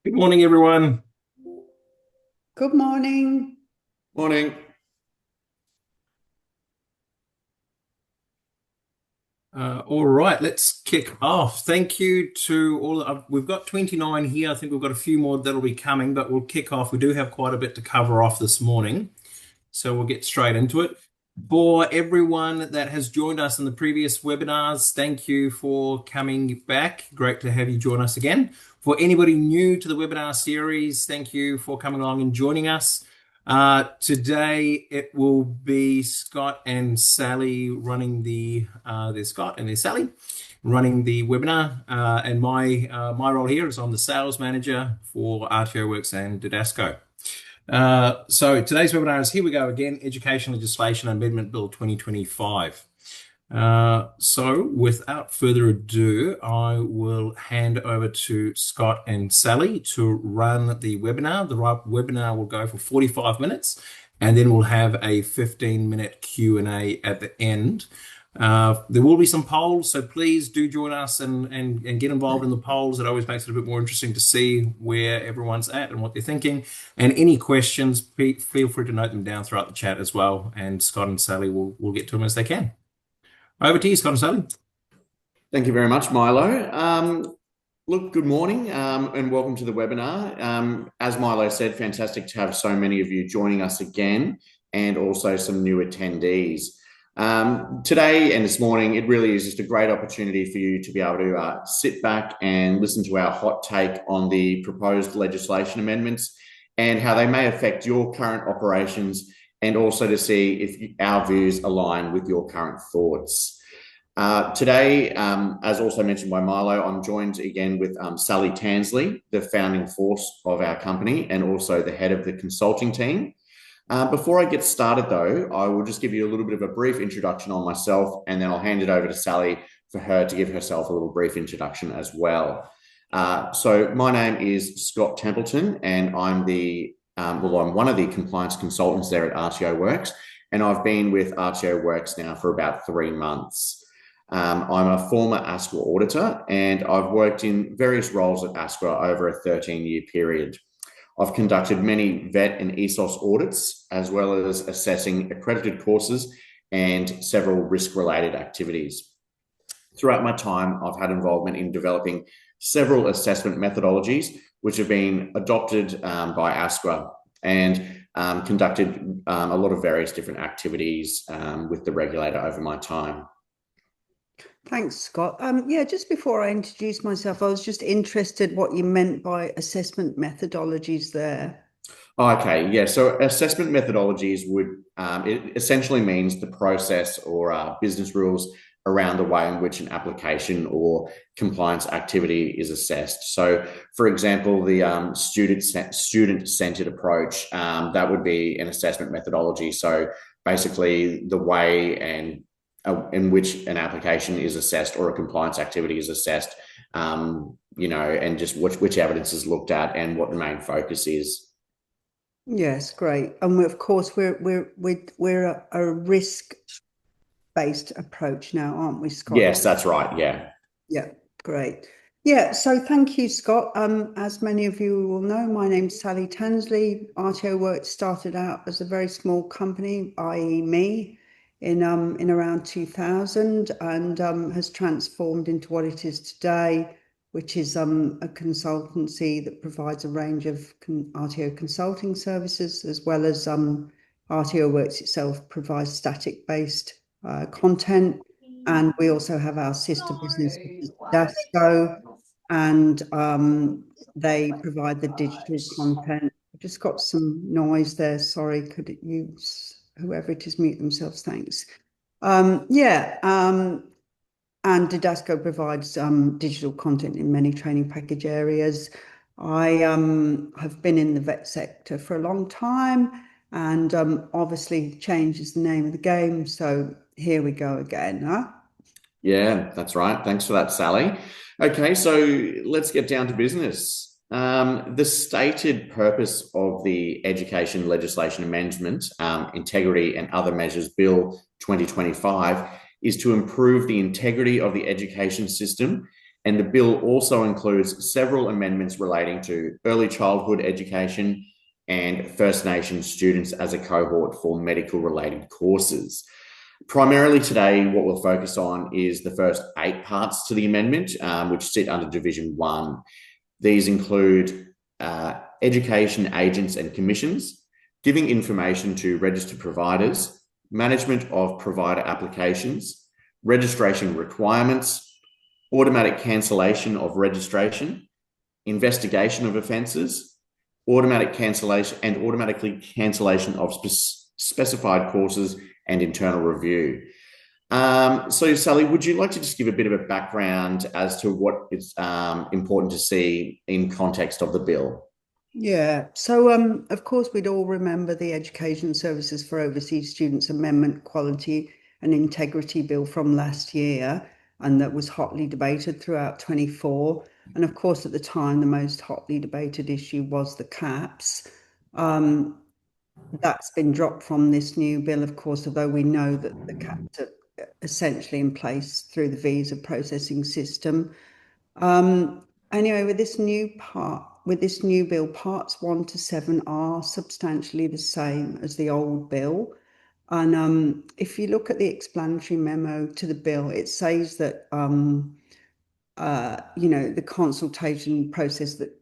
Good morning, everyone. Good morning. Morning. All right, let's kick off. Thank you to all. We've got 29 here. I think we've got a few more that'll be coming, but we'll kick off. We do have quite a bit to cover off this morning, so we'll get straight into it. For everyone that has joined us in the previous webinars, thank you for coming back. Great to have you join us again. For anybody new to the webinar series, thank you for coming along and joining us. Today it will be Scott and Sally running there's Scott and there's Sally running the webinar. And my role here is I'm the sales manager for RTO Works and Didasco. So today's webinar is Here We Go Again, Education Legislation Amendment Bill 2025. So without further ado, I will hand over to Scott and Sally to run the webinar. The webinar will go for 45 minutes, and then we'll have a 15-minute Q&A at the end. There will be some polls, so please do join us and get involved in the polls. It always makes it a bit more interesting to see where everyone's at and what they're thinking. And any questions, feel free to note them down throughout the chat as well, and Scott and Sally will get to them as they can. Over to you, Scott and Sally. Thank you very much, Milo. Look, good morning and welcome to the webinar. As Milo said, fantastic to have so many of you joining us again and also some new attendees. Today and this morning, it really is just a great opportunity for you to be able to sit back and listen to our hot take on the proposed legislation amendments and how they may affect your current operations, and also to see if our views align with your current thoughts. Today, as also mentioned by Milo, I'm joined again with Sally Tansley, the founding force of our company and also the head of the consulting team. Before I get started though, I will just give you a little bit of a brief introduction on myself, and then I'll hand it over to Sally for her to give herself a little brief introduction as well. So my name is Scott Templeton, and I'm I'm one of the compliance consultants there at RTO Works, and I've been with RTO Works now for about 3 months. I'm a former ASQA auditor, and I've worked in various roles at ASQA over a 13-year period. I've conducted many VET and ESOS audits, as well as assessing accredited courses and several risk-related activities. Throughout my time, I've had involvement in developing several assessment methodologies, which have been adopted by ASQA, and conducted a lot of various different activities with the regulator over my time. Thanks, Scott. Yeah, just before I introduce myself, I was just interested what you meant by assessment methodologies there. Okay, yeah. So assessment methodologies it essentially means the process or business rules around the way in which an application or compliance activity is assessed. So, for example, the student-centered approach, that would be an assessment methodology. So basically the way in which an application is assessed or a compliance activity is assessed, and just which evidence is looked at and what the main focus is. Yes, great. And of course, we're a risk-based approach now, aren't we, Scott? Yes, that's right. Yeah. Yeah, great. Yeah, so thank you, Scott. As many of you will know, my name's Sally Tansley. RTO Works started out as a very small company, i.e. me, in around 2000, and has transformed into what it is today, which is a consultancy that provides a range of RTO consulting services, as well as RTO Works itself provides static-based content. And we also have our sister business, which is Didasco, and they provide the digital content. I've just got some noise there. Sorry, could it use whoever it is mute themselves? Thanks. And Didasco provides digital content in many training package areas. I have been in the vet sector for a long time, and obviously change is the name of the game. So here we go again, huh? Yeah, that's right. Thanks for that, Sally. Okay, so let's get down to business. The stated purpose of the Education Legislation Amendment, Integrity and Other Measures Bill 2025, is to improve the integrity of the education system And the bill also includes several amendments relating to early childhood education and First Nations students as a cohort for medical related courses. Primarily today, what we'll focus on is the first 8 parts to the amendment, which sit under Division 1. These include education agents and commissions, giving information to registered providers, management of provider applications, registration requirements, automatic cancellation of registration, investigation of offences, automatic cancellation and automatically cancellation of specified courses and internal review. So Sally, would you like to just give a bit of a background as to what is important to see in context of the bill? Yeah, so of course we'd all remember the Education Services for Overseas Students Amendment Quality and Integrity Bill from last year, and that was hotly debated throughout 24. And of course, at the time, the most hotly debated issue was the caps. That's been dropped from this new bill, of course, although we know that the caps are essentially in place through the visa processing system. Anyway, with this new bill, parts 1 to 7 are substantially the same as the old bill. And if you look at the explanatory memo to the bill, it says that the consultation process that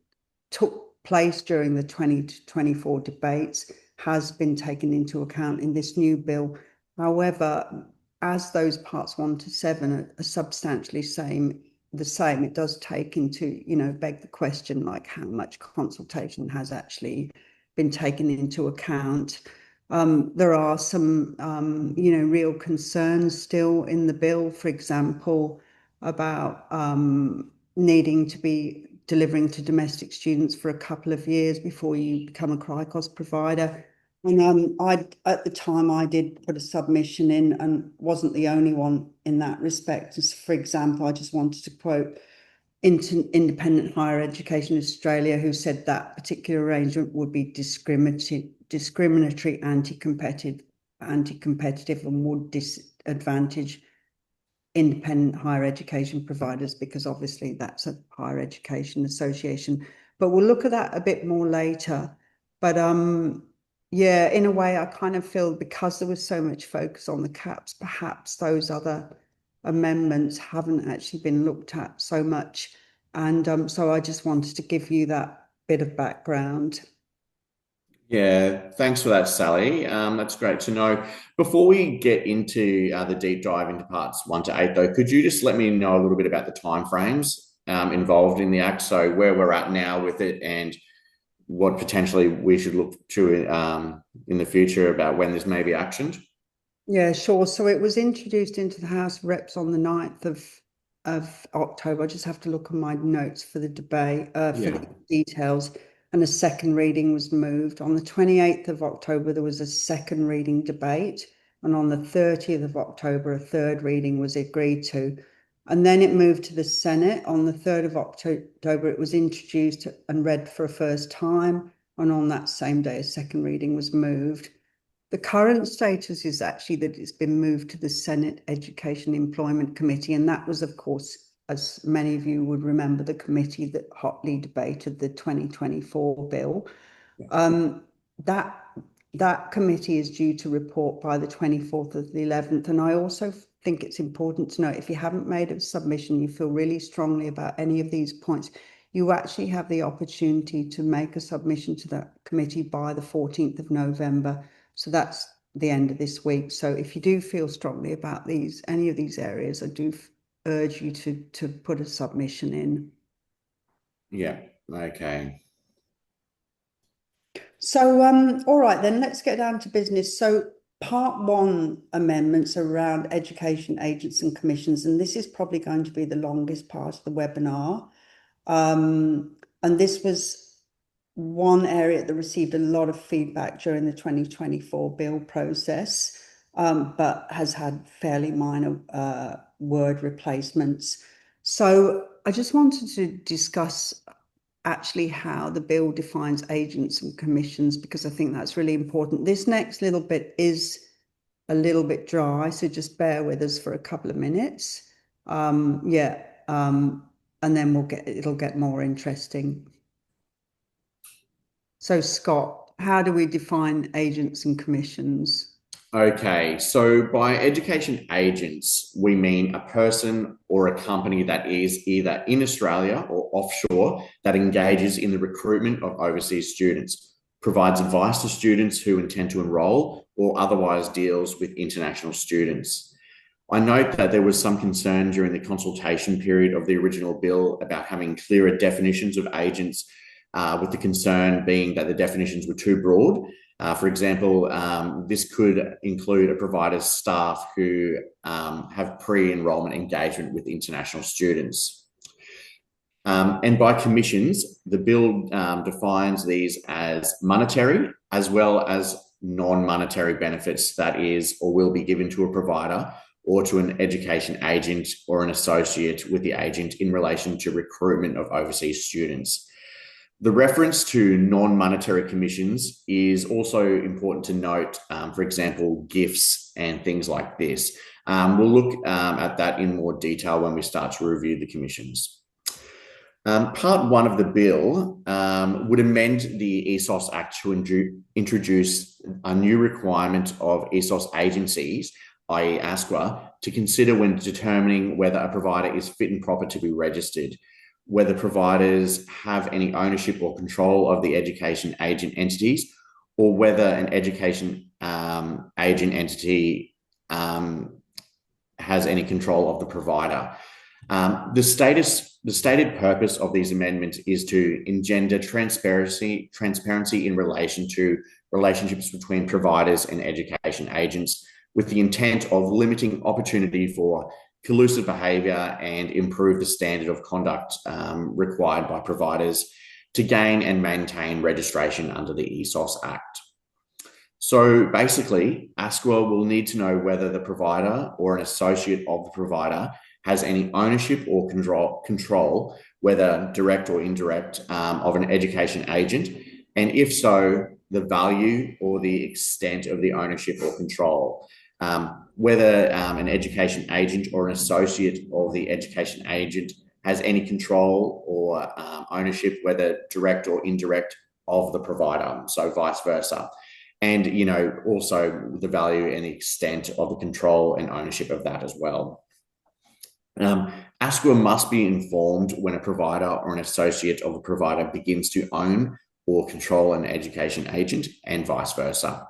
took place during the 20 to 24 debates has been taken into account in this new bill. However, as those parts 1 to 7 are substantially the same, it does take into, beg the question, like how much consultation has actually been taken into account. There are some, real concerns still in the bill, for example, about needing to be delivering to domestic students for a couple of years before you become a CRICOS provider. And at the time, I did put a submission in and wasn't the only one in that respect. As for example, I just wanted to quote Independent Higher Education Australia, who said that particular arrangement would be discriminatory, anti-competitive, and would disadvantage independent higher education providers, because obviously that's a higher education association. But we'll look at that a bit more later. But yeah, in a way, I kind of feel because there was so much focus on the caps, perhaps those other amendments haven't actually been looked at so much. And so I just wanted to give you that bit of background. Yeah, thanks for that, Sally. That's great to know. Before we get into the deep dive into parts 1 to 8, though, could you just let me know a little bit about the timeframes involved in the Act? So where we're at now with it and what potentially we should look to in the future about when this may be actioned? Yeah, sure. So it was introduced into the House of Reps on the 9th of October. I just have to look at my notes for the debate, for the details. And a second reading was moved. On the 28th of October, there was a second reading debate. And on the 30th of October, a third reading was agreed to. And then it moved to the Senate. On the 3rd of October, it was introduced and read for a first time. And on that same day, a second reading was moved. The current status is actually that it's been moved to the Senate Education Employment Committee. And that was, of course, as many of you would remember, the committee that hotly debated the 2024 bill. That committee is due to report by the 24th of the 11th. And I also think it's important to note, if you haven't made a submission, you feel really strongly about any of these points, you actually have the opportunity to make a submission to that committee by the 14th of November. So that's the end of this week. So if you do feel strongly about any of these areas, I do urge you to put a submission in. Yeah, okay. So, all right, then let's get down to business. So part 1 amendments around education agents and commissions, and this is probably going to be the longest part of the webinar. And this was one area that received a lot of feedback during the 2024 bill process, but has had fairly minor word replacements. So I just wanted to discuss actually how the bill defines agents and commissions, because I think that's really important. This next little bit is a little bit dry, so just bear with us for a couple of minutes. And and then it'll get more interesting. So Scott, how do we define agents and commissions? Okay, so by education agents, we mean a person or a company that is either in Australia or offshore that engages in the recruitment of overseas students, provides advice to students who intend to enrol, or otherwise deals with international students. I note that there was some concern during the consultation period of the original bill about having clearer definitions of agents, with the concern being that the definitions were too broad. For example, this could include a provider's staff who have pre-enrollment engagement with international students. And by commissions, the bill defines these as monetary as well as non-monetary benefits that is or will be given to a provider or to an education agent or an associate with the agent in relation to recruitment of overseas students. The reference to non-monetary commissions is also important to note, for example, gifts and things like this. We'll look at that in more detail when we start to review the commissions. Part 1 of the bill would amend the ESOS Act to introduce a new requirement of ESOS agencies, i.e. ASQA, to consider when determining whether a provider is fit and proper to be registered, whether providers have any ownership or control of the education agent entities, or whether an education agent entity has any control of the provider. The stated purpose of these amendments is to engender transparency in relation to relationships between providers and education agents, with the intent of limiting opportunity for collusive behaviour and improve the standard of conduct required by providers to gain and maintain registration under the ESOS Act. So basically, ASQA will need to know whether the provider or an associate of the provider has any ownership or control, whether direct or indirect, of an education agent, and if so, the value or the extent of the ownership or control. Whether an education agent or an associate of the education agent has any control or ownership, whether direct or indirect, of the provider, so vice versa. And, also the value and the extent of the control and ownership of that as well. ASQA must be informed when a provider or an associate of a provider begins to own or control an education agent, and vice versa.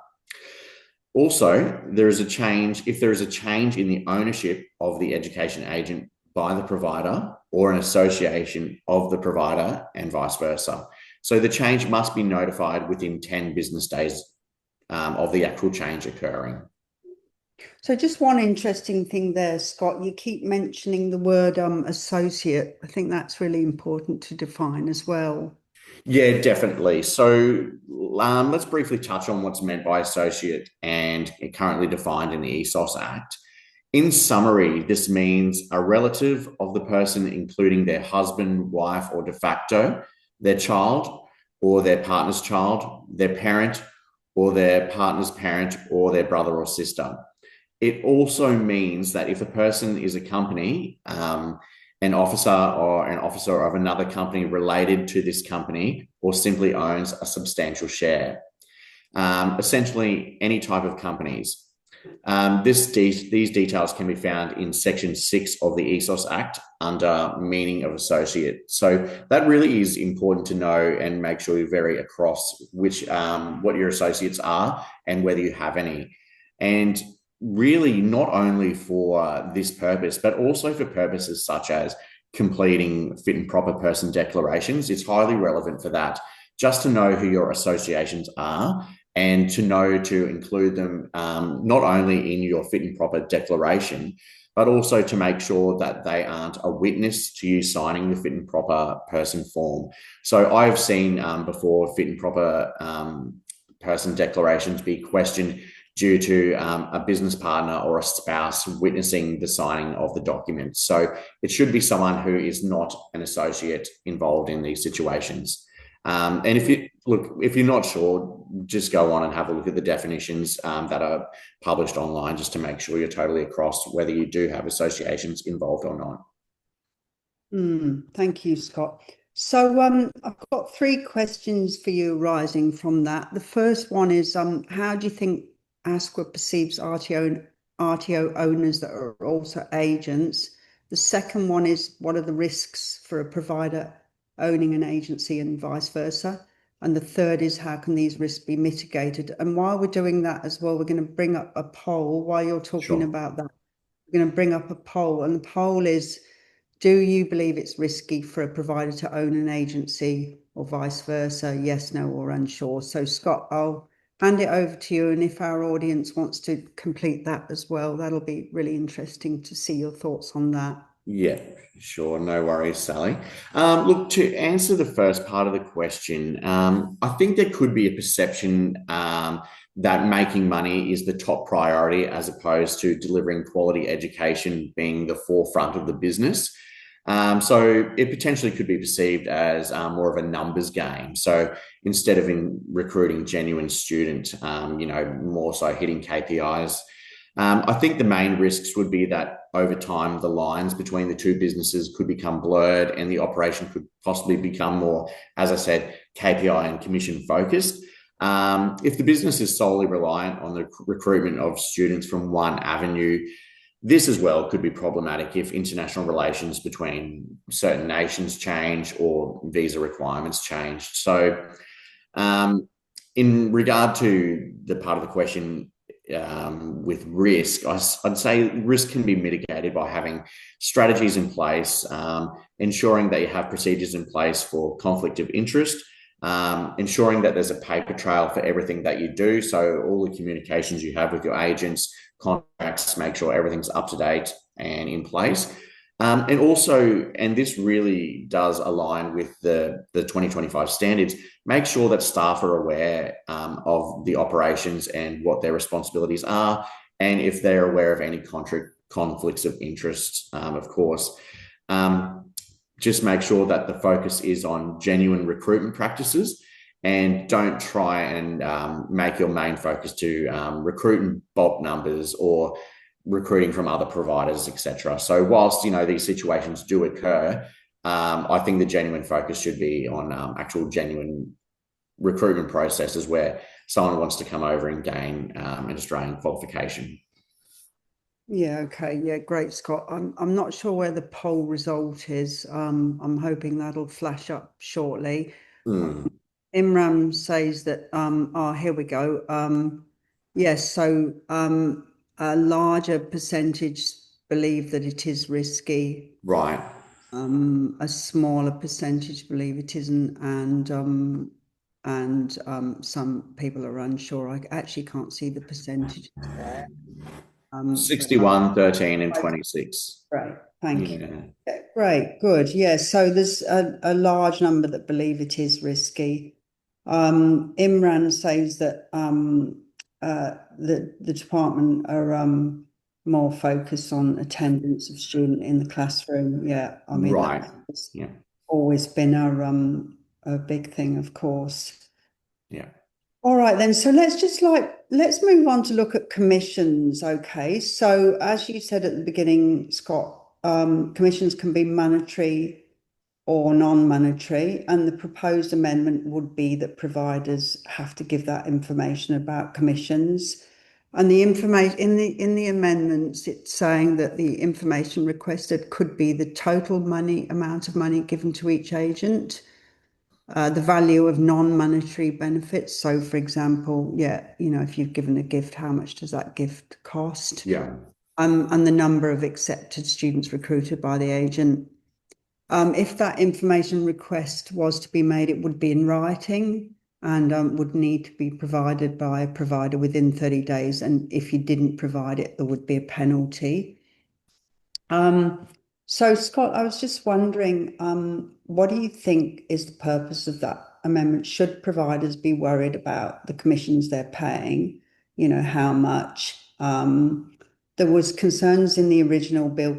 Also, if there is a change in the ownership of the education agent by the provider or an association of the provider, and vice versa. So the change must be notified within 10 business days of the actual change occurring. So just one interesting thing there, Scott, you keep mentioning the word associate. I think that's really important to define as well. Yeah, definitely. So let's briefly touch on what's meant by associate and currently defined in the ESOS Act. In summary, this means a relative of the person, including their husband, wife, or de facto, their child or their partner's child, their parent or their partner's parent, or their brother or sister. It also means that if a person is a company, an officer of another company related to this company, or simply owns a substantial share. Essentially, any type of companies. These details can be found in Section 6 of the ESOS Act under meaning of associate. So that really is important to know and make sure you're very across what your associates are and whether you have any. And really not only for this purpose, but also for purposes such as completing fit and proper person declarations. It's highly relevant for that, just to know who your associations are and to know to include them not only in your fit and proper declaration, but also to make sure that they aren't a witness to you signing the fit and proper person form. So I've seen before fit and proper person declarations be questioned due to a business partner or a spouse witnessing the signing of the document. So it should be someone who is not an associate involved in these situations. And if you're not sure, just go on and have a look at the definitions that are published online, just to make sure you're totally across whether you do have associations involved or not. Thank you, Scott. So I've got three questions for you arising from that. The first one is how do you think ASQA perceives RTO owners that are also agents? The second one is what are the risks for a provider owning an agency and vice versa? And the third is how can these risks be mitigated? And while we're doing that as well, we're going to bring up a poll while you're talking Sure. about that. We're going to bring up a poll, and the poll is, do you believe it's risky for a provider to own an agency or vice versa? Yes, no, or unsure. So Scott, I'll hand it over to you. And if our audience wants to complete that as well, that'll be really interesting to see your thoughts on that. Yeah, sure. No worries, Sally. Look, to answer the first part of the question, I think there could be a perception that making money is the top priority as opposed to delivering quality education being the forefront of the business. So it potentially could be perceived as more of a numbers game. So instead of recruiting genuine student, more so hitting KPIs. I think the main risks would be that over time, the lines between the two businesses could become blurred and the operation could possibly become more, as I said, KPI and commission focused. If the business is solely reliant on the recruitment of students from one avenue, this as well could be problematic if international relations between certain nations change or visa requirements change. So, in regard to the part of the question with risk, I'd say risk can be mitigated by having strategies in place, ensuring that you have procedures in place for conflict of interest, ensuring that there's a paper trail for everything that you do. So all the communications you have with your agents, contracts, make sure everything's up to date and in place. And also, and this really does align with the 2025 standards, make sure that staff are aware of the operations and what their responsibilities are, and if they're aware of any conflicts of interest, of course. Just make sure that the focus is on genuine recruitment practices and don't try and make your main focus to recruit in bulk numbers or recruiting from other providers, etc. So whilst, these situations do occur, I think the genuine focus should be on actual genuine recruitment processes where someone wants to come over and gain an Australian qualification. Yeah, okay. Yeah, great, Scott. I'm not sure where the poll result is. I'm hoping that'll flash up shortly. Imran says that, here we go. Yes, so a larger percentage believe that it is risky. Right. A smaller percentage believe it isn't, and some people are unsure. I actually can't see the percentage there. 61, 13, and 26. Right, thank you. Yeah, great, good. Yeah, so there's a large number that believe it is risky. Imran says that the department are more focused on attendance of student in the classroom. Yeah, I mean, right. That's always been a big thing, of course. Yeah. All right, then. So let's move on to look at commissions. Okay. So as you said at the beginning, Scott, commissions can be monetary or non-monetary, and the proposed amendment would be that providers have to give that information about commissions. And the information in the amendments, it's saying that the information requested could be the total amount of money given to each agent. The value of non-monetary benefits. So, for example, if you've given a gift, how much does that gift cost? Yeah. And the number of accepted students recruited by the agent. If that information request was to be made, it would be in writing and would need to be provided by a provider within 30 days. And if you didn't provide it, there would be a penalty. So, Scott, I was just wondering, what do you think is the purpose of that amendment? Should providers be worried about the commissions they're paying? How much? There was concerns in the original bill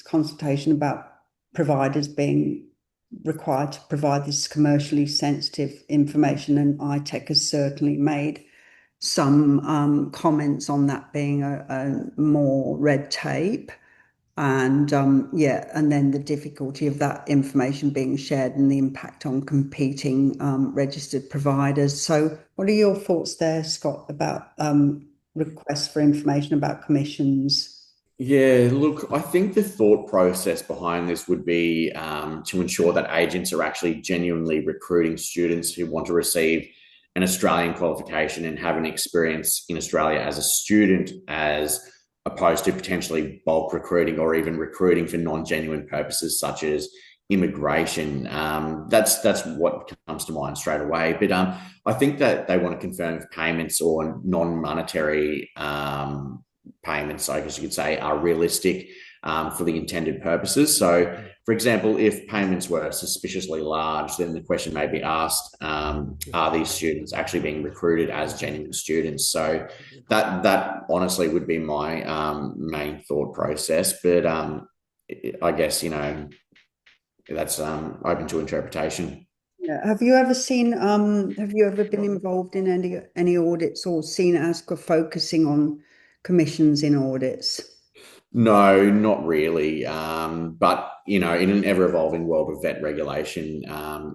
consultation about providers being required to provide this commercially sensitive information, and ITEC has certainly made some comments on that being a more red tape. And yeah, and then the difficulty of that information being shared and the impact on competing registered providers. So what are your thoughts there, Scott, about requests for information about commissions? Yeah, look, I think the thought process behind this would be to ensure that agents are actually genuinely recruiting students who want to receive an Australian qualification and have an experience in Australia as a student, as opposed to potentially bulk recruiting or even recruiting for non-genuine purposes such as immigration. That's what comes to mind straight away. But I think that they want to confirm if payments or non-monetary payments, I guess you could say, are realistic for the intended purposes. So, for example, if payments were suspiciously large, then the question may be asked, are these students actually being recruited as genuine students? So that honestly would be my main thought process. But I guess, that's open to interpretation. Yeah. Have you ever seen, have you ever been involved in any audits or seen ASQA focusing on commissions in audits? No, not really. But in an ever-evolving world of vet regulation,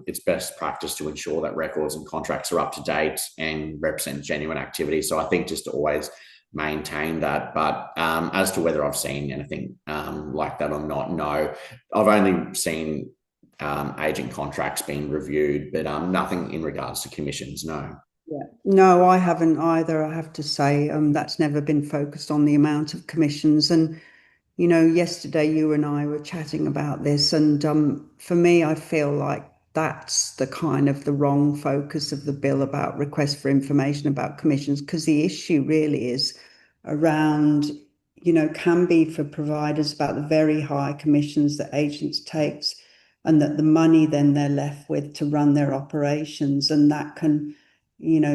it's best practice to ensure that records and contracts are up to date and represent genuine activity. So I think just to always maintain that. But as to whether I've seen anything like that or not, no. I've only seen agent contracts being reviewed, but nothing in regards to commissions. No. Yeah. No, I haven't either, I have to say. That's never been focused on the amount of commissions. And yesterday you and I were chatting about this, and for me, I feel like that's the wrong focus of the bill about requests for information about commissions, because the issue really is around, can be for providers about the very high commissions that agents takes, and that the money then they're left with to run their operations, and that can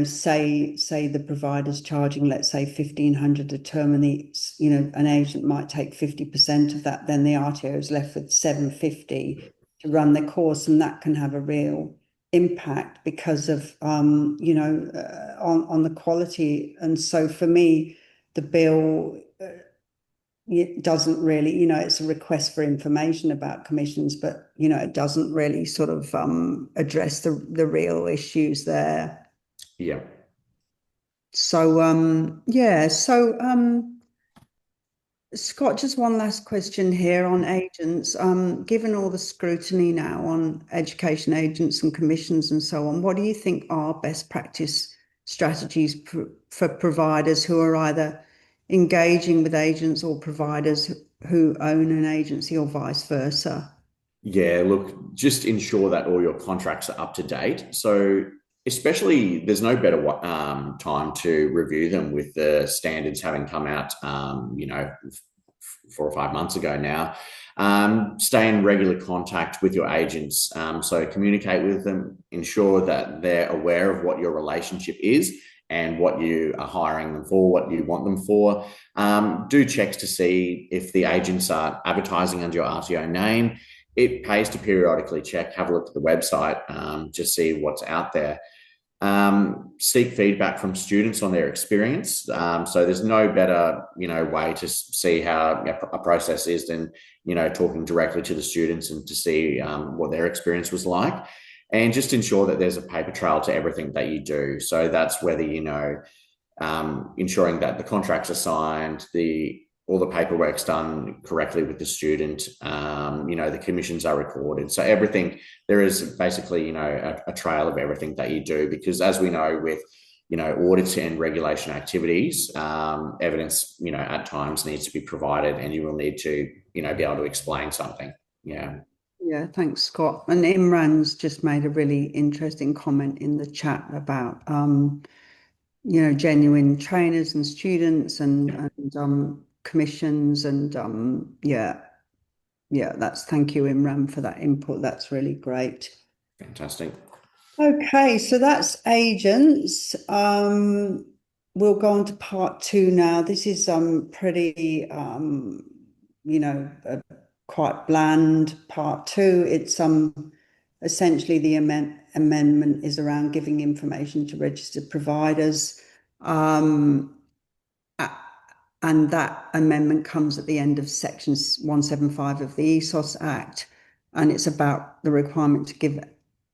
say the provider's charging, let's say 1,500 a term, and an agent might take 50% of that, then the RTO is left with 750 to run the course, and that can have a real impact because of on the quality. And so for me, the bill it doesn't really, it's a request for information about commissions, but it doesn't really sort of address the real issues there. Yeah. So, yeah. So, Scott, just one last question here on agents. Given all the scrutiny now on education agents and commissions and so on, what do you think are best practice strategies for providers who are either engaging with agents or providers who own an agency or vice versa? Yeah, look, just ensure that all your contracts are up to date. So, especially, there's no better time to review them with the standards having come out, 4 or 5 months ago now. Stay in regular contact with your agents. So, communicate with them, ensure that they're aware of what your relationship is and what you are hiring them for, what you want them for. Do checks to see if the agents are advertising under your RTO name. It pays to periodically check, have a look at the website, just see what's out there. Seek feedback from students on their experience. So there's no better, way to see how a process is than, talking directly to the students and to see what their experience was like. And just ensure that there's a paper trail to everything that you do. So that's whether, ensuring that the contracts are signed, all the paperwork's done correctly with the student, the commissions are recorded. So everything, there is basically, a trail of everything that you do, because as we know with, audits and regulation activities, evidence, at times needs to be provided, and you will need to, be able to explain something. Yeah. Yeah, thanks, Scott. And Imran's just made a really interesting comment in the chat about, genuine trainers and students and commissions and thank you, Imran, for that input. That's really great. Fantastic. Okay, so that's agents. We'll go on to part 2 now. This is pretty quite bland part 2. It's essentially the amendment is around giving information to registered providers. And that amendment comes at the end of Section 175 of the ESOS Act. And it's about the requirement to give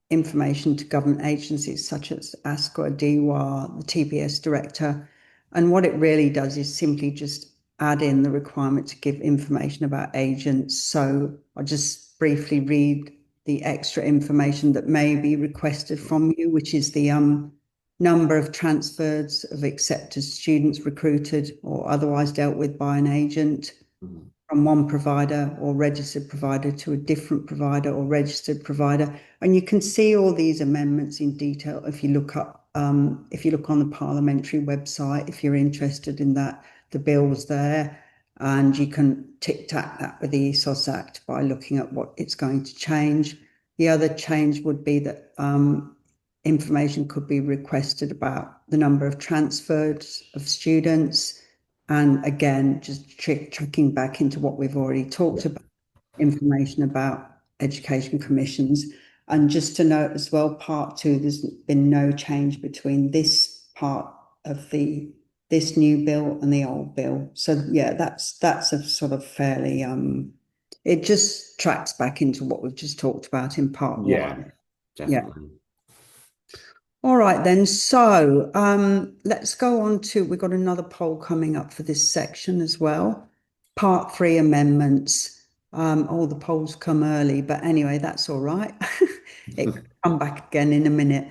information to government agencies such as ASQA, DWA, the TPS director. And what it really does is simply just add in the requirement to give information about agents. So I'll just briefly read the extra information that may be requested from you, which is the number of transfers of accepted students recruited or otherwise dealt with by an agent from one provider or registered provider to a different provider or registered provider. And you can see all these amendments in detail if you look up, if you look on the parliamentary website, if you're interested in that, the bill's there, and you can tic-tac that with the ESOS Act by looking at what it's going to change. The other change would be that information could be requested about the number of transfers of students. And again, just tracking back into what we've already talked about, information about education commissions. And just to note as well, part 2, there's been no change between this part of this new bill and the old bill. So yeah, that's a sort of fairly, it just tracks back into what we've just talked about in part 1. Yeah, definitely. Yeah. All right then, so let's go on to, we've got another poll coming up for this section as well. Part 3 amendments. All the polls come early, but anyway, that's all right. It could come back again in a minute.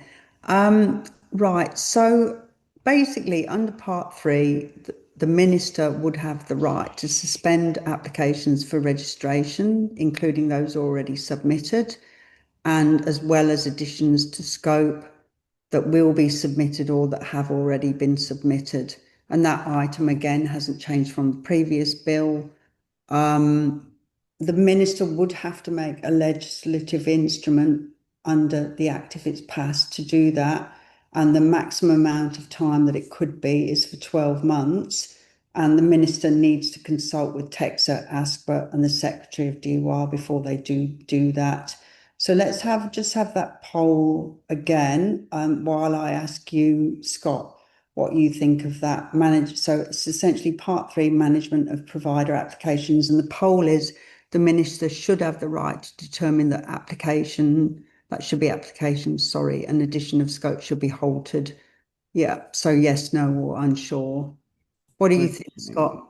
Right, so basically under Part 3, the minister would have the right to suspend applications for registration, including those already submitted, and as well as additions to scope that will be submitted or that have already been submitted. And that item, again, hasn't changed from the previous bill. The minister would have to make a legislative instrument under the Act if it's passed to do that. And the maximum amount of time that it could be is for 12 months. And the minister needs to consult with TEQSA, ASPA, and the Secretary of DWA before they do that. So let's just have that poll again while I ask you, Scott, what you think of that. So it's essentially Part 3, management of provider applications. And the poll is the minister should have the right to determine that an addition of scope should be halted. Yeah, so yes, no, or unsure. What do you think, Scott?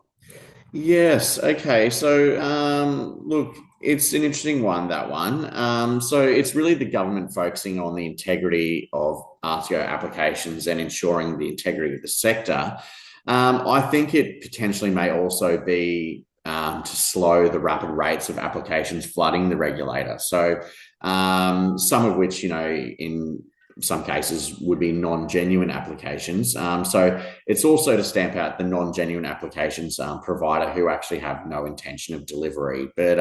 Yes. Okay. So, look, it's an interesting one, that one. So it's really the government focusing on the integrity of RTO applications and ensuring the integrity of the sector. I think it potentially may also be to slow the rapid rates of applications flooding the regulator. So some of which, in some cases would be non-genuine applications. So it's also to stamp out the non-genuine applications provider who actually have no intention of delivery. But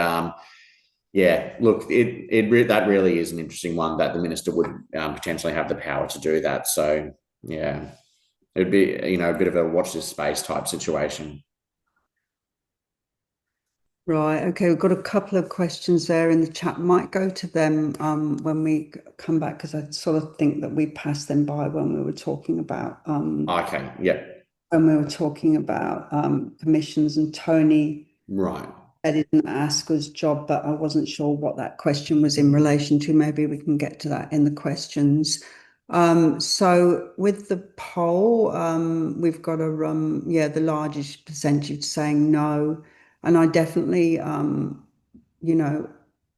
yeah, look, that really is an interesting one that the minister would potentially have the power to do that. So yeah, it'd be, a bit of a watch this space type situation. Right. Okay. We've got a couple of questions there in the chat. Might go to them when we come back, because I sort of think that we passed them by when we were talking about okay. Yeah. When we were talking about commissions, and Tony right didn't ask us job, but I wasn't sure what that question was in relation to. Maybe we can get to that in the questions. So with the poll, we've got the largest percentage saying no. And I definitely,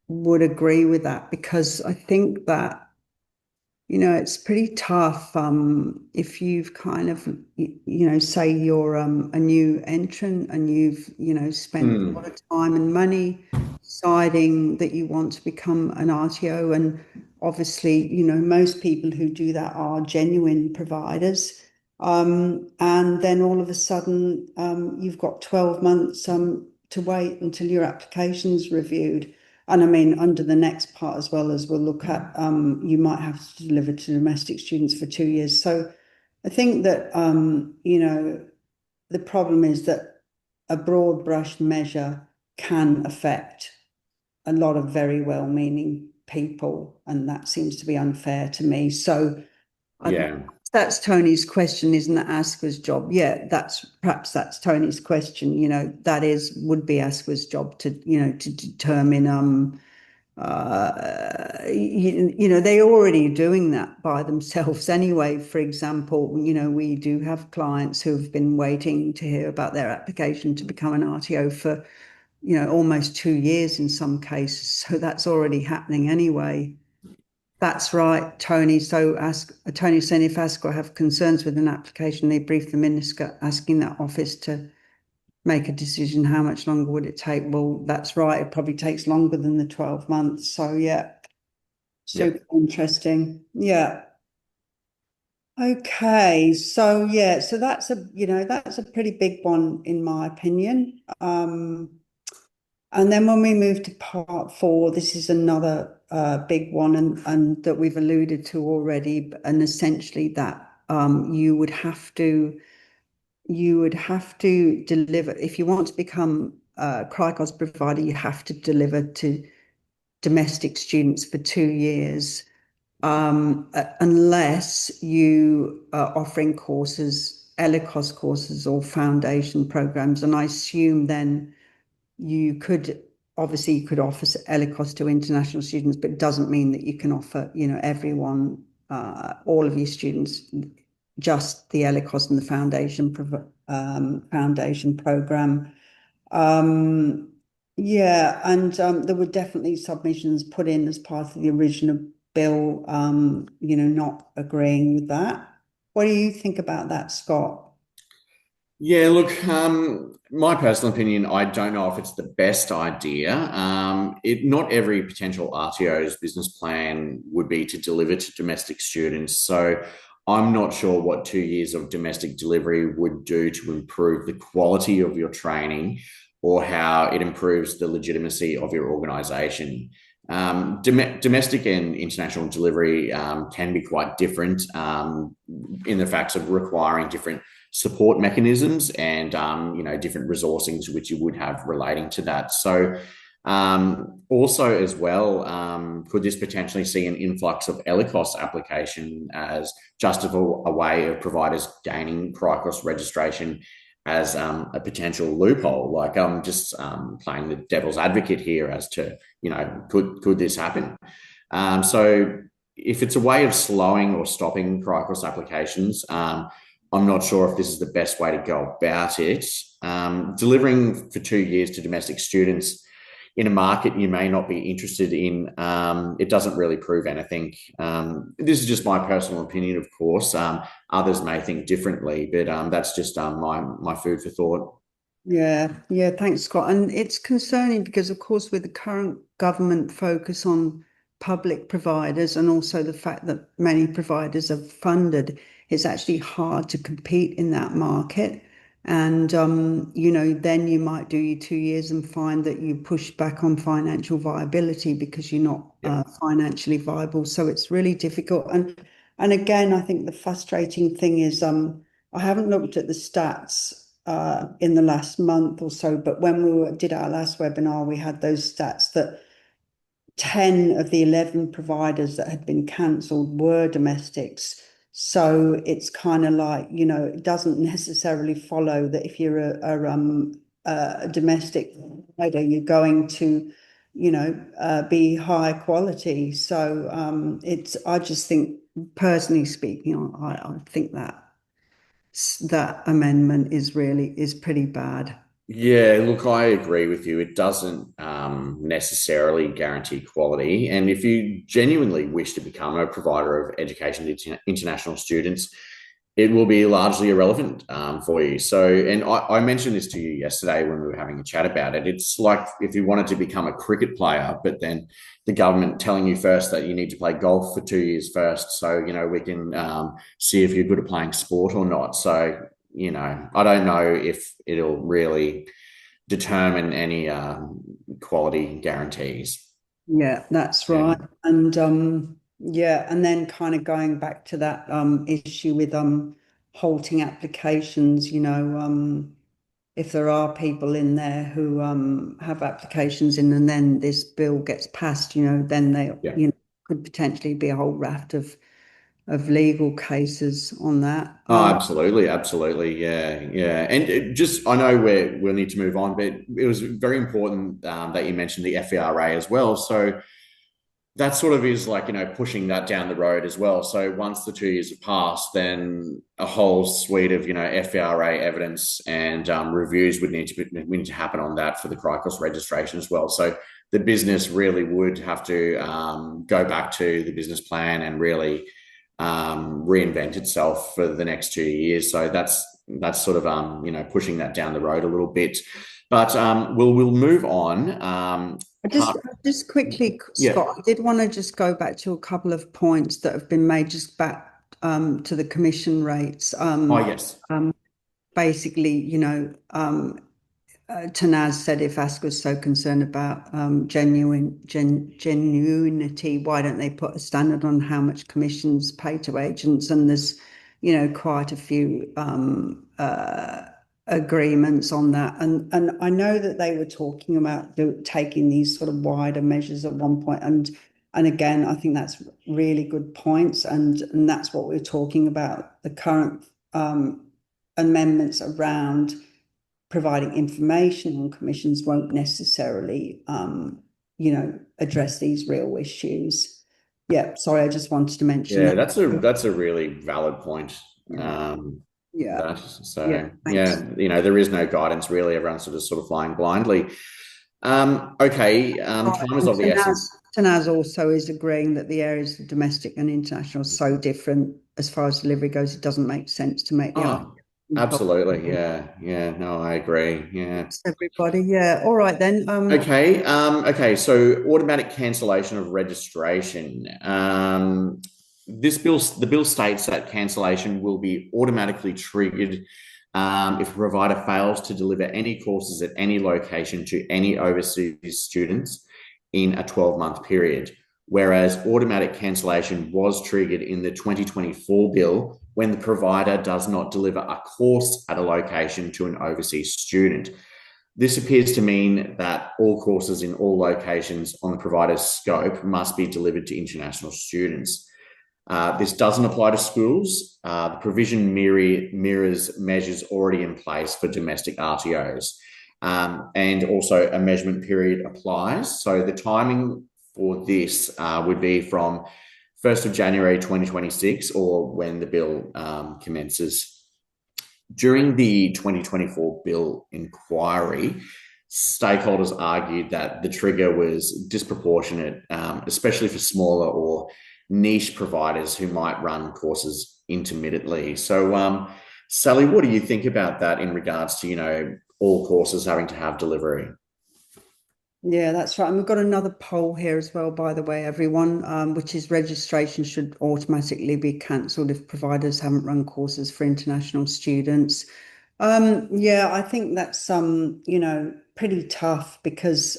would agree with that, because I think that, it's pretty tough if you've kind of, say you're a new entrant and you've, spent a lot of time and money deciding that you want to become an RTO. And obviously, most people who do that are genuine providers. And then all of a sudden, you've got 12 months to wait until your application's reviewed. And I mean, under the next part as well, as we'll look at, you might have to deliver to domestic students for 2 years. So I think that, the problem is that a broad brush measure can affect a lot of very well-meaning people, and that seems to be unfair to me. So yeah. that's Tony's question, isn't it? ASQA's job. Yeah, perhaps that's Tony's question. Would be ASQA's job to determine they're already doing that by themselves anyway. For example, we do have clients who've been waiting to hear about their application to become an RTO for, almost 2 years in some cases. So that's already happening anyway. That's right, Tony. So Tony's saying if ASQA have concerns with an application, they brief the minister, asking that office to make a decision. How much longer would it take? Well, that's right. It probably takes longer than the 12 months. So yeah, super interesting. Yeah. Okay. So yeah, so that's a pretty big one in my opinion. And then when we move to part 4, this is another big one, and that we've alluded to already, and essentially that you would have to deliver, if you want to become a CRICOS provider, you have to deliver to domestic students for 2 years, unless you are offering courses, ELICOS courses or foundation programs. And I assume then you could offer ELICOS to international students, but it doesn't mean that you can offer, everyone, all of your students, just the ELICOS and the foundation program. Yeah, and there were definitely submissions put in as part of the original bill, not agreeing with that. What do you think about that, Scott? Yeah, look, my personal opinion, I don't know if it's the best idea. Not every potential RTO's business plan would be to deliver to domestic students. So I'm not sure what 2 years of domestic delivery would do to improve the quality of your training or how it improves the legitimacy of your organisation. Domestic and international delivery can be quite different in the facts of requiring different support mechanisms and different resourcings which you would have relating to that. So also as well, could this potentially see an influx of ELICOS application as just a way of providers gaining CRICOS registration as a potential loophole? Like I'm just playing the devil's advocate here as to, could this happen? So if it's a way of slowing or stopping CRICOS applications, I'm not sure if this is the best way to go about it. Delivering for 2 years to domestic students in a market you may not be interested in, it doesn't really prove anything. This is just my personal opinion, of course. Others may think differently, but that's just my food for thought. Yeah, thanks, Scott. And it's concerning because, of course, with the current government focus on public providers and also the fact that many providers are funded, it's actually hard to compete in that market. And, then you might do your 2 years and find that you push back on financial viability because you're not financially viable. So it's really difficult. And again, I think the frustrating thing is I haven't looked at the stats in the last month or so, but when we did our last webinar, we had those stats that 10 of the 11 providers that had been cancelled were domestics. So it's kind of like, it doesn't necessarily follow that if you're a domestic provider, you're going to, be high quality. So I just think, personally speaking, I think that amendment is pretty bad. Yeah, look, I agree with you. It doesn't necessarily guarantee quality. And if you genuinely wish to become a provider of education to international students, it will be largely irrelevant for you. So, and I mentioned this to you yesterday when we were having a chat about it. It's like if you wanted to become a cricket player, but then the government telling you first that you need to play golf for 2 years first. So, we can see if you're good at playing sport or not. So, I don't know if it'll really determine any quality guarantees. Yeah, that's right. And and then kind of going back to that issue with halting applications, if there are people in there who have applications in and then this bill gets passed, then they could potentially be a whole raft of of legal cases on that. Oh, absolutely, absolutely, yeah, yeah. And I know we'll need to move on, but it was very important that you mentioned the FERA as well. So that sort of is like, pushing that down the road as well. So once the 2 years have passed, then a whole suite of, FERA evidence and reviews would need to happen on that for the CRICOS registration as well. So the business really would have to go back to the business plan and really reinvent itself for the next 2 years. So that's sort of pushing that down the road a little bit. But we'll move on. Just quickly, Scott, I did want to just go back to a couple of points that have been made just back to the commission rates. Yes. Basically, Tanaz said if ASCA was so concerned about genuinity, why don't they put a standard on how much commissions paid to agents? And there's, quite a few agreements on that. And I know that they were talking about taking these sort of wider measures at one point. And again, I think that's really good points. And that's what we're talking about, the current amendments around providing information on commissions won't necessarily, address these real issues. Yeah, sorry, I just wanted to mention that. That's a really valid point. Yeah. There is no guidance really. Everyone's sort of flying blindly. Time is of the essence. Tanaz also is agreeing that the areas of domestic and international are so different as far as delivery goes. It doesn't make sense to make the absolutely, yeah. No, I agree. Yeah, thanks, everybody. Yeah, all right then. Okay. So automatic cancellation of registration. The bill states that cancellation will be automatically triggered if a provider fails to deliver any courses at any location to any overseas students in a 12-month period, whereas automatic cancellation was triggered in the 2024 bill when the provider does not deliver a course at a location to an overseas student. This appears to mean that all courses in all locations on the provider's scope must be delivered to international students. This doesn't apply to schools. The provision mirrors measures already in place for domestic RTOs. And also a measurement period applies. So the timing for this would be from 1st of January 2026 or when the bill commences. During the 2024 bill inquiry, stakeholders argued that the trigger was disproportionate, especially for smaller or niche providers who might run courses intermittently. So, Sally, what do you think about that in regards to, all courses having to have delivery? Yeah, that's right. And we've got another poll here as well, by the way, everyone, which is registration should automatically be cancelled if providers haven't run courses for international students. Yeah, I think that's, pretty tough because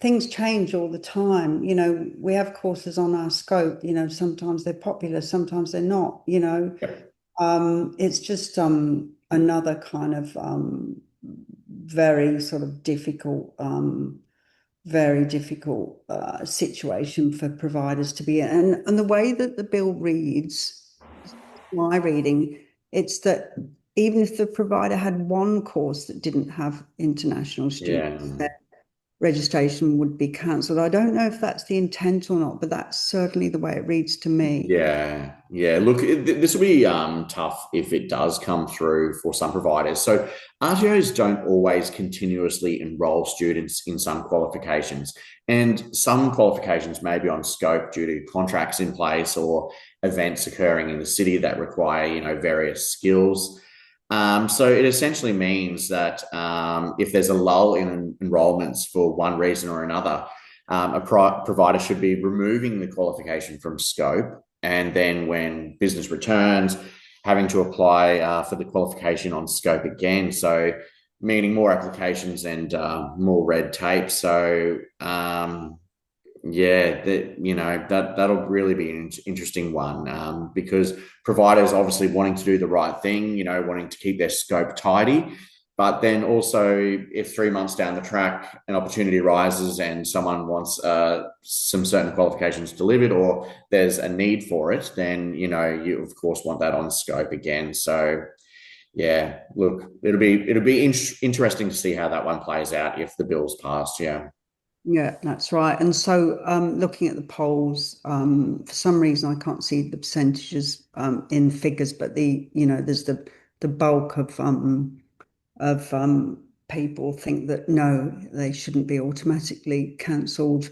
things change all the time. We have courses on our scope, sometimes they're popular, sometimes they're not, it's just another kind of very sort of difficult, situation for providers to be in. And the way that the bill reads, my reading, it's that even if the provider had one course that didn't have international students, their registration would be cancelled. I don't know if that's the intent or not, but that's certainly the way it reads to me. Yeah. Look, this will be tough if it does come through for some providers. So RTOs don't always continuously enroll students in some qualifications, and some qualifications may be on scope due to contracts in place or events occurring in the city that require, various skills. So it essentially means that if there's a lull in enrollments for one reason or another, a provider should be removing the qualification from scope, and then when business returns, having to apply for the qualification on scope again. So meaning more applications and more red tape. So that'll really be an interesting one because providers obviously wanting to do the right thing, wanting to keep their scope tidy, But then also, if 3 months down the track an opportunity arises and someone wants some certain qualifications delivered, or there's a need for it, then you of course want that on scope again. So yeah, look, it'll be interesting to see how that one plays out if the bill's passed. Yeah. Yeah, that's right. And so, looking at the polls, for some reason I can't see the percentages in figures, but there's the bulk of people think that no, they shouldn't be automatically cancelled.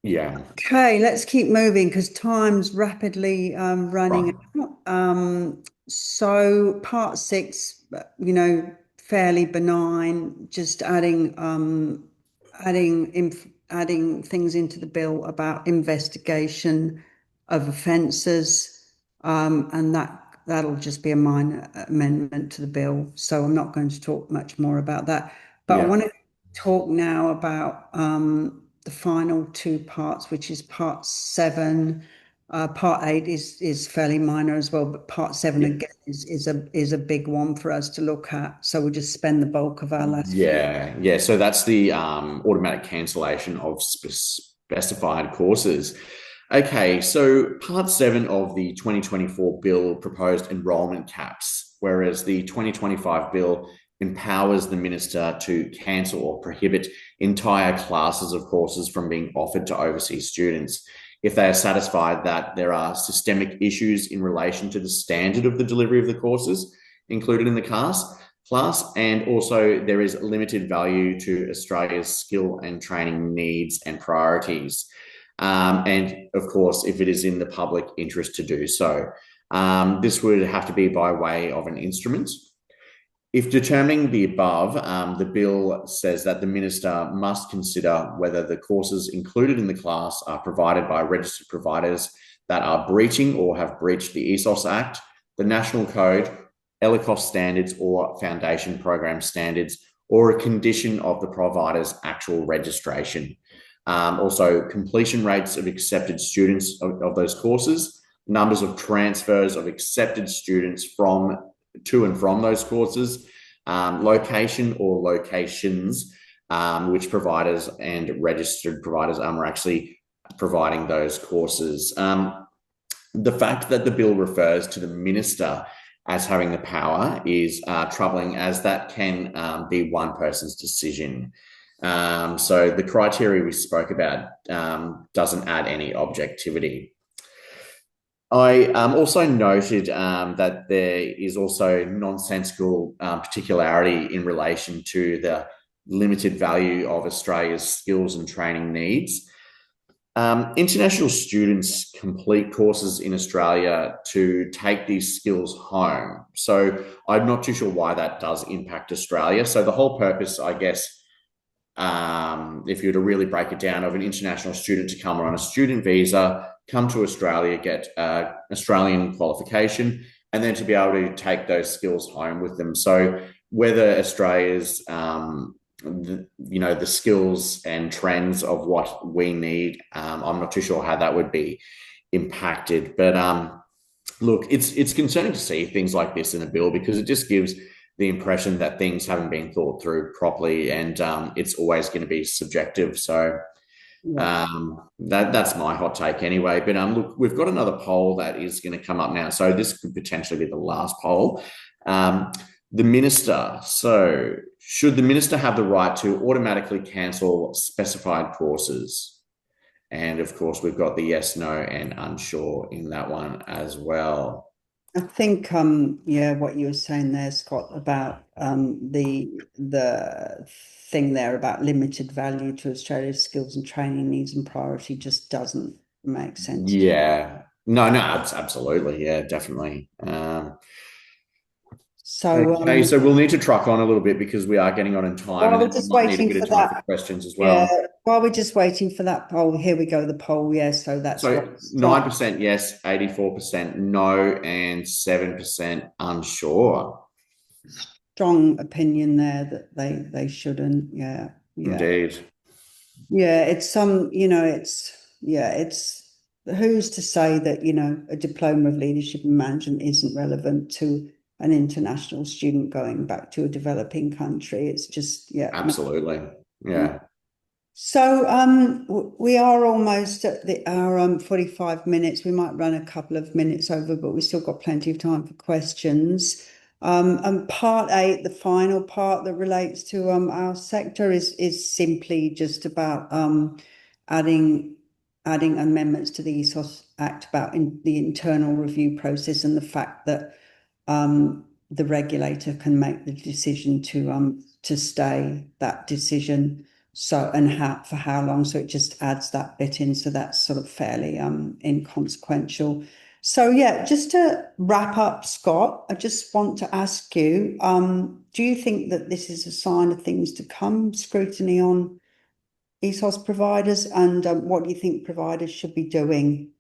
Yeah. Okay, let's keep moving because time's rapidly running Right. out. So part 6, fairly benign, just adding things into the bill about investigation of offences, and that'll just be a minor amendment to the bill. So I'm not going to talk much more about that. But I Yeah. want to talk now about the final 2 parts, which is part 7. Part 8 is fairly minor as well, but part 7 Yeah. again is a big one for us to look at. So we'll just spend the bulk of our last few. Yeah. So that's the automatic cancellation of specified courses. Okay, so part 7 of the 2024 bill proposed enrolment caps, whereas the 2025 bill empowers the minister to cancel or prohibit entire classes of courses from being offered to overseas students if they are satisfied that there are systemic issues in relation to the standard of the delivery of the courses included in the class, and also there is limited value to Australia's skill and training needs and priorities. And of course, if it is in the public interest to do so. This would have to be by way of an instrument. If determining the above, the bill says that the minister must consider whether the courses included in the class are provided by registered providers that are breaching or have breached the ESOS Act, the National Code, ELICOS standards or foundation program standards, or a condition of the provider's actual registration. Also, completion rates of accepted students of those courses, numbers of transfers of accepted students to and from those courses, location or locations, which providers and registered providers are actually providing those courses. The fact that the bill refers to the minister as having the power is troubling, as that can be one person's decision. So the criteria we spoke about doesn't add any objectivity. I also noted that there is also nonsensical particularity in relation to the limited value of Australia's skills and training needs. International students complete courses in Australia to take these skills home. So I'm not too sure why that does impact Australia. So the whole purpose, I guess, if you were to really break it down, of an international student to come on a student visa, come to Australia, get Australian qualification, and then to be able to take those skills home with them. So whether Australia's, the skills and trends of what we need, I'm not too sure how that would be impacted. But look, it's concerning to see things like this in a bill, because it just gives the impression that things haven't been thought through properly, and it's always going to be subjective. So that's my hot take anyway. But look, we've got another poll that is going to come up now. So this could potentially be the last poll. The minister. So should the minister have the right to automatically cancel specified courses? And of course, we've got the yes, no, and unsure in that one as well. I think, what you were saying there, Scott, about the thing there about limited value to Australia's skills and training needs and priority just doesn't make sense. Yeah. No, absolutely. Yeah, definitely. So so we'll need to truck on a little bit because we are getting on in time, while and we're just we might need waiting a bit for of time that, for questions as well. yeah, while we're just waiting for that poll, here we go, the poll. Yeah, so that's So what 9% yes, 84% no, and 7% unsure. strong opinion there that they shouldn't. Yeah. Indeed. Yeah, it's who's to say that, a diploma of leadership and management isn't relevant to an international student going back to a developing country. It's just, yeah. Absolutely. Yeah. So we are almost at our 45 minutes. We might run a couple of minutes over, but we've still got plenty of time for questions. And part 8, the final part that relates to our sector is simply just about adding amendments to the ESOS Act about the internal review process and the fact that the regulator can make the decision to stay that decision. So, and for how long? So it just adds that bit in. So that's sort of fairly inconsequential. So yeah, just to wrap up, Scott, I just want to ask you, do you think that this is a sign of things to come, scrutiny on ESOS providers, and what do you think providers should be doing?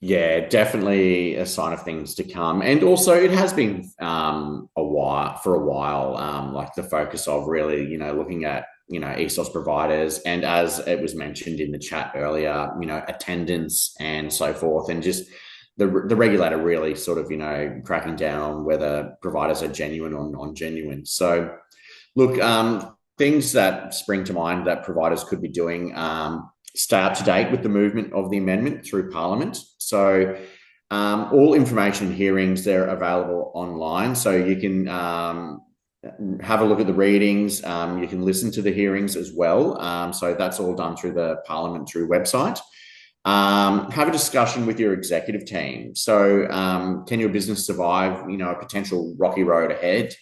Yeah, definitely a sign of things to come. And also it has been a while, like the focus of really, looking at, ESOS providers. And as it was mentioned in the chat earlier, attendance and so forth, and just the regulator really sort of, cracking down on whether providers are genuine or non-genuine. So look, things that spring to mind that providers could be doing, stay up to date with the movement of the amendment through Parliament. So all information and hearings, they're available online. So you can have a look at the readings. You can listen to the hearings as well. So that's all done through the Parliament through website. Have a discussion with your executive team. So can your business survive, a potential rocky road ahead?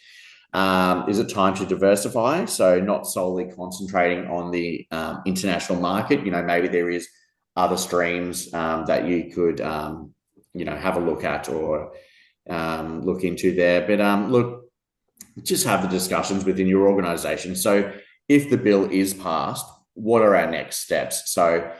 Is it time to diversify? So not solely concentrating on the international market. Maybe there is other streams that you could, have a look at or look into there. But look, just have the discussions within your organisation. So if the bill is passed, what are our next steps? So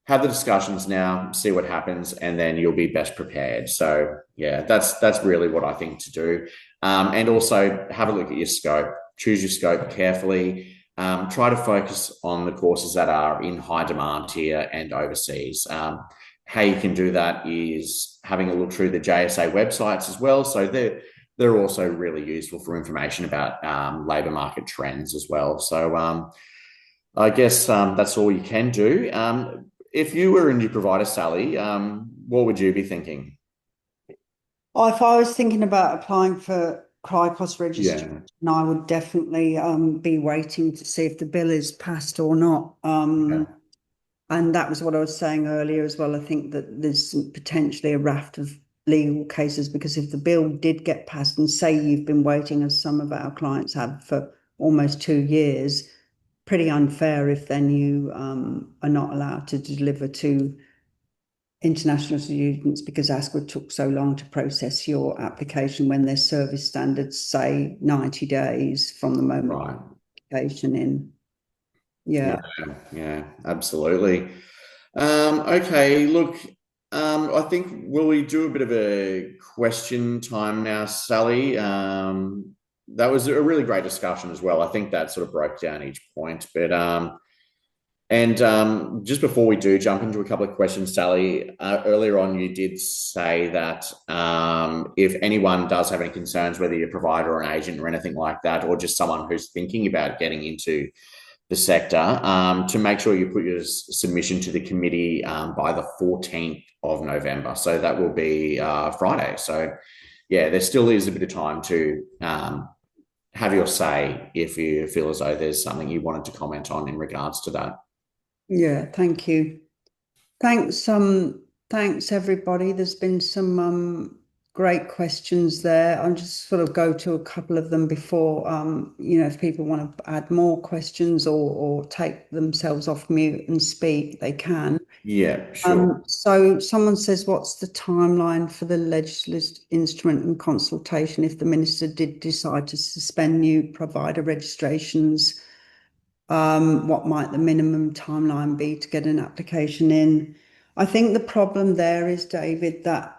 have the discussions now, see what happens, and then you'll be best prepared. So yeah, that's really what I think to do. And also have a look at your scope, choose your scope carefully. Try to focus on the courses that are in high demand here and overseas. How you can do that is having a look through the JSA websites as well. So they're also really useful for information about labour market trends as well. So I guess that's all you can do. If you were a new provider, Sally, what would you be thinking? If I was thinking about applying for CRICOS registration, I would definitely be waiting to see if the bill is passed or not. And that was what I was saying earlier as well. I think that there's potentially a raft of legal cases, because if the bill did get passed, and say you've been waiting, as some of our clients have, for almost 2 years, pretty unfair if then you are not allowed to deliver to international students because ASQA took so long to process your application when their service standards say 90 days from the moment of application in. Yeah, Absolutely. Okay, look, I think, will we do a bit of a question time now, Sally? That was a really great discussion as well. I think that sort of broke down each point. But just before we do jump into a couple of questions, Sally, earlier on you did say that if anyone does have any concerns, whether you're a provider or an agent or anything like that, or just someone who's thinking about getting into the sector, to make sure you put your submission to the committee by the 14th of November. So that will be Friday. So yeah, there still is a bit of time to have your say if you feel as though there's something you wanted to comment on in regards to that. Yeah, thank you. Thanks, everybody. There's been some great questions there. I'll just sort of go to a couple of them before, if people want to add more questions or take themselves off mute and speak, they can. Yeah, sure. So someone says, what's the timeline for the legislative instrument and consultation if the minister did decide to suspend new provider registrations? What might the minimum timeline be to get an application in? I think the problem there is, David, that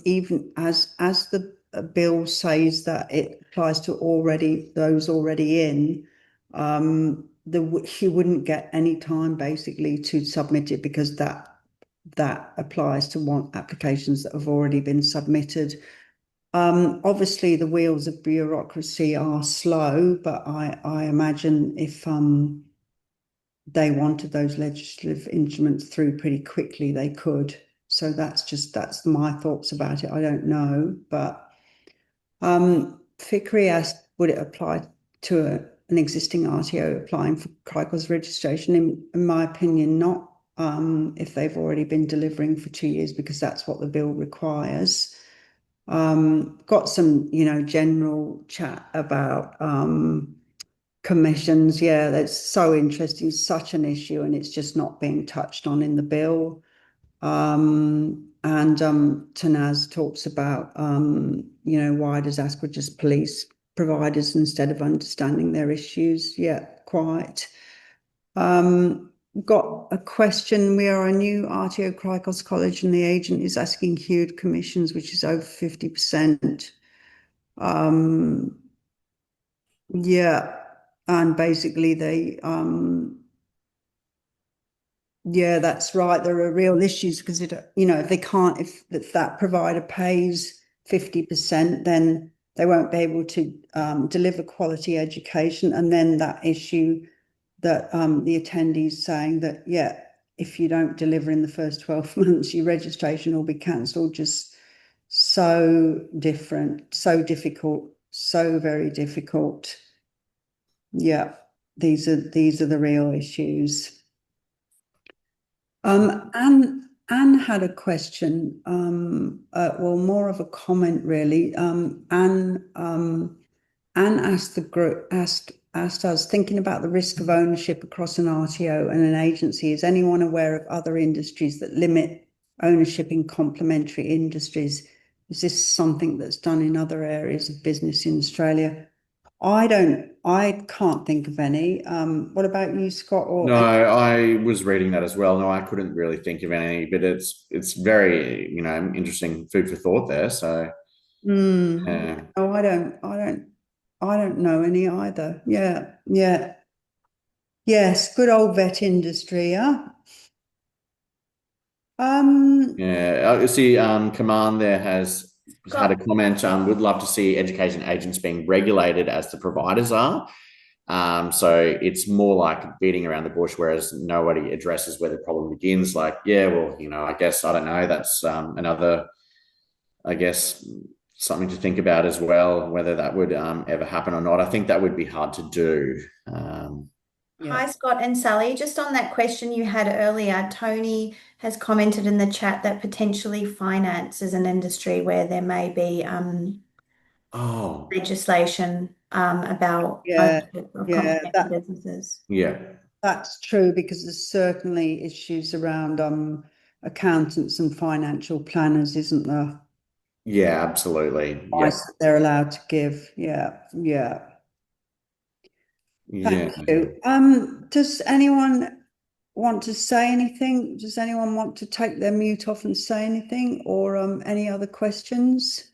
even as the bill says that it applies to those already in, you wouldn't get any time basically to submit it, because that applies to applications that have already been submitted. Obviously, the wheels of bureaucracy are slow, but I imagine if they wanted those legislative instruments through pretty quickly, they could. So that's my thoughts about it. I don't know, but Fikri asked, would it apply to an existing RTO applying for CRICOS registration? In my opinion, not. If they've already been delivering for 2 years, because that's what the bill requires. Got some, general chat about commissions. Yeah, that's so interesting, such an issue, and it's just not being touched on in the bill. And Tanaz talks about, why does ASQA just police providers instead of understanding their issues? Yeah, quite. Got a question. We are a new RTO CRICOS college and the agent is asking huge commissions, which is over 50%. Yeah, and basically they, yeah, that's right. There are real issues because if they can't, if that provider pays 50%, then they won't be able to deliver quality education. And then that issue that the attendees saying that, yeah, if you don't deliver in the first 12 months, your registration will be cancelled. Just so different, so difficult, so very difficult. Yeah, these are the real issues. Anne had a question, well, more of a comment really. Anne asked the group, asked us, thinking about the risk of ownership across an RTO and an agency, is anyone aware of other industries that limit ownership in complementary industries? Is this something that's done in other areas of business in Australia? I can't think of any. What about you, Scott? No, I was reading that as well. No, I couldn't really think of any, but it's very, interesting food for thought there. So, yeah. No, I don't know any either. Yeah, yeah. Yes, good old vet industry, yeah. Yeah, I see. Command there has had a comment. Would love to see education agents being regulated as the providers are. So it's more like beating around the bush, whereas nobody addresses where the problem begins. Like, yeah, well, I guess I don't know. That's another, I guess, something to think about as well, whether that would ever happen or not. I think that would be hard to do. Yeah. Hi, Scott and Sally. Just on that question you had earlier, Tony has commented in the chat that potentially finance is an industry where there may be legislation about ownership of complementary businesses. Yeah. That's true, because there's certainly issues around accountants and financial planners, isn't there? Yeah, absolutely. Yeah. They're allowed to give. Yeah, yeah. Thank you. Does anyone want to say anything? Does anyone want to take their mute off and say anything, or any other questions?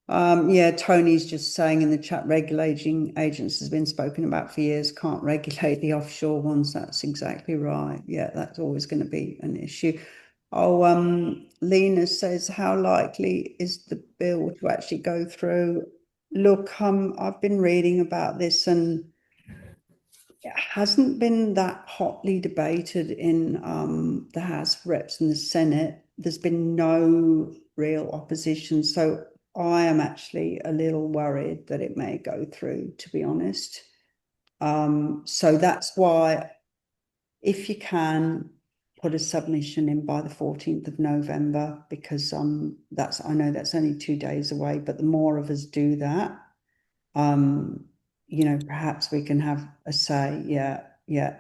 Yeah, Tony's just saying in the chat, regulating agents has been spoken about for years, can't regulate the offshore ones. That's exactly right. Yeah, that's always going to be an issue. Oh, Lena says, how likely is the bill to actually go through? Look, I've been reading about this and it hasn't been that hotly debated in the House of Reps and the Senate. There's been no real opposition. So I am actually a little worried that it may go through, to be honest. So that's why, if you can, put a submission in by the 14th of November, because I know that's only 2 days away, but the more of us do that, perhaps we can have a say. Yeah, yeah.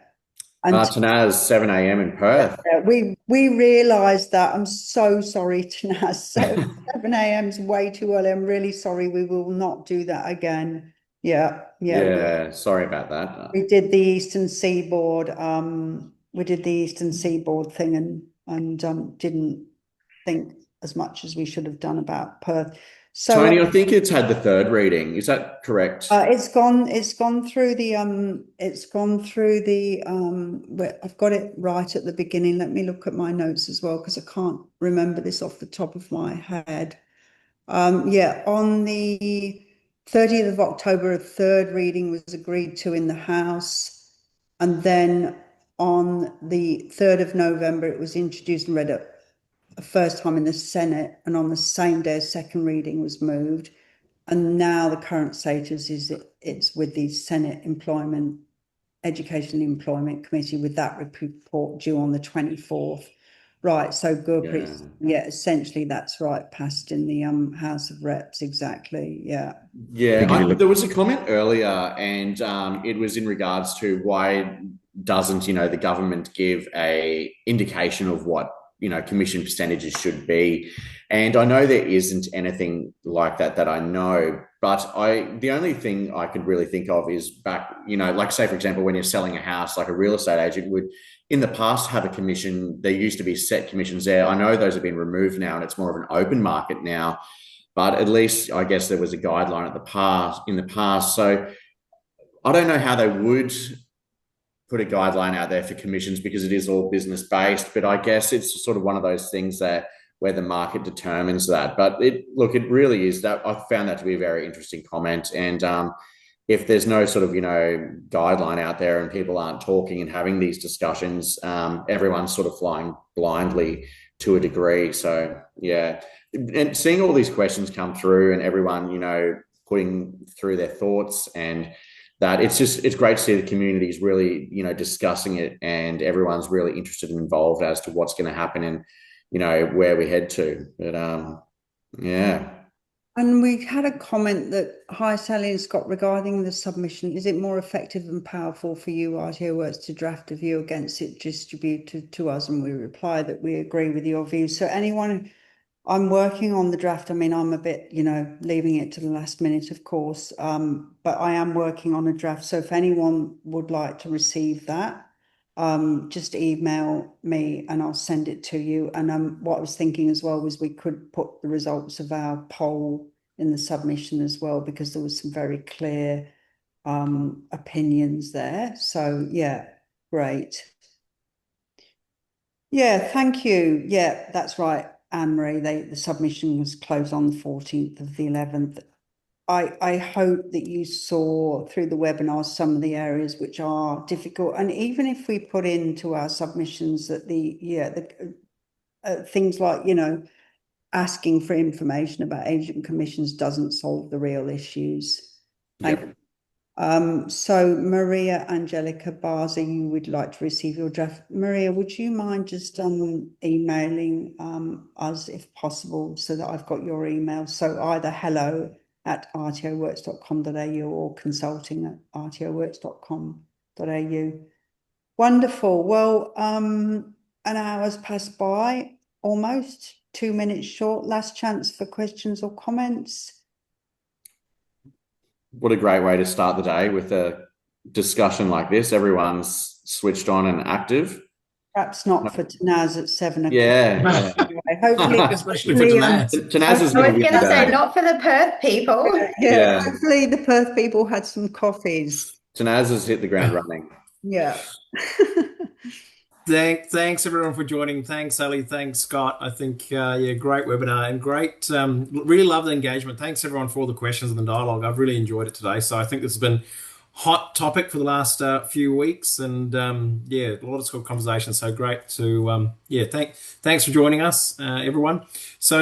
And Tanaz, 7 a.m. in Perth. We realised that. I'm so sorry, Tanaz. So 7 a.m. is way too early. I'm really sorry. We will not do that again. Yeah, yeah. Yeah, sorry about that. We did the Eastern Seaboard. We did the Eastern Seaboard thing and didn't think as much as we should have done about Perth. So Tony, I think it's had the third reading. Is that correct? it's gone through the I've got it right at the beginning. Let me look at my notes as well, because I can't remember this off the top of my head. Yeah, on the 30th of October, a third reading was agreed to in the House, and then on the 3rd of November, it was introduced and read a first time in the Senate, and on the same day, a second reading was moved. And now the current status is it's with the Senate Education and Employment Committee, with that report due on the 24th. Right, so Gurpreet, yeah, essentially that's right, passed in the House of Reps, exactly, yeah. Yeah, there was a comment earlier, and it was in regards to why doesn't, the government give a indication of what, commission percentages should be. And I know there isn't anything like that I know, but the only thing I could really think of is back, like say, for example, when you're selling a house, like a real estate agent would in the past have a commission. There used to be set commissions there. I know those have been removed now and it's more of an open market now, but at least I guess there was a guideline in the past. So I don't know how they would put a guideline out there for commissions, because it is all business based, but I guess it's sort of one of those things that where the market determines that. But it really is that. I found that to be a very interesting comment. And if there's no sort of, guideline out there and people aren't talking and having these discussions, everyone's sort of flying blindly to a degree. So yeah, and seeing all these questions come through and everyone, putting through their thoughts, and that it's great to see the community's really, discussing it, and everyone's really interested and involved as to what's going to happen and, where we head to. But yeah. And we had a comment that, hi, Sally and Scott, regarding the submission, is it more effective and powerful for you, RTO Works, to draft a view against it distributed to us? And we reply that we agree with your view. So anyone, I'm working on the draft. I mean, I'm a bit, leaving it to the last minute, of course, but I am working on a draft. So if anyone would like to receive that, just email me and I'll send it to you. And what I was thinking as well was we could put the results of our poll in the submission as well, because there was some very clear opinions there. So yeah, great. Yeah, thank you. Yeah, that's right, Anne-Marie. The submission was closed on the 14th of the 11th. I hope that you saw through the webinar some of the areas which are difficult, and even if we put into our submissions that things like asking for information about agent commissions doesn't solve the real issues. Yep. So Maria Angelica Barza, you would like to receive your draft. Maria, would you mind just emailing us if possible, so that I've got your email? So either hello@rtoworks.com.au or consulting@rtoworks.com.au. Wonderful. Well, an hour's passed by, almost 2 minutes short. Last chance for questions or comments. What a great way to start the day with a discussion like this. Everyone's switched on and active. Perhaps not for Tanaz at 7 o'clock. Yeah. Hopefully, especially for Tanaz. Tanaz is I going was to going to say, not for the Perth people. Yeah, hopefully the Perth people had some coffees. Tanaz has hit the ground running. Yeah. Thanks everyone for joining. Thanks, Sally. Thanks, Scott. I think, great webinar and great. Really love the engagement. Thanks everyone for all the questions and the dialogue. I've really enjoyed it today. So I think this has been hot topic for the last few weeks, and a lot of good conversation. So great to thanks for joining us, everyone. So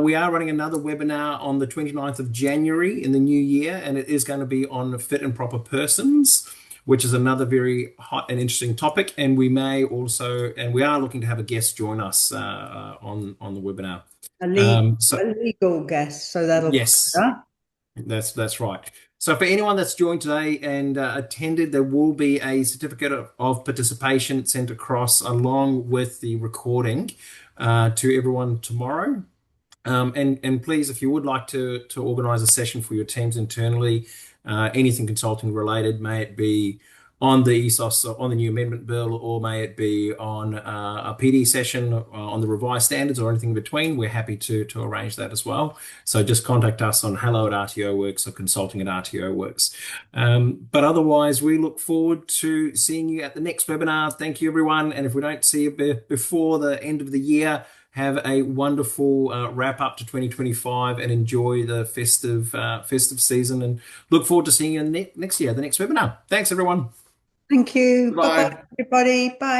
we are running another webinar on the 29th of January in the new year, and it is going to be on fit and proper persons, which is another very hot and interesting topic. And we are looking to have a guest join us on the webinar. A legal guest, so that'll yes, that's right. So for anyone that's joined today and attended, there will be a certificate of participation sent across along with the recording to everyone tomorrow. And please, if you would like to organise a session for your teams internally, anything consulting related, may it be on the ESOS, on the new amendment bill, or may it be on a PD session on the revised standards or anything in between, we're happy to arrange that as well. So just contact us on hello@RTO-Works or consulting@RTO-Works. But otherwise, we look forward to seeing you at the next webinar. Thank you, everyone. And if we don't see you before the end of the year, have a wonderful wrap up to 2025 and enjoy the festive season, and look forward to seeing you next year, the next webinar. Thanks, everyone. Thank you. Bye. Bye-bye, everybody. Bye.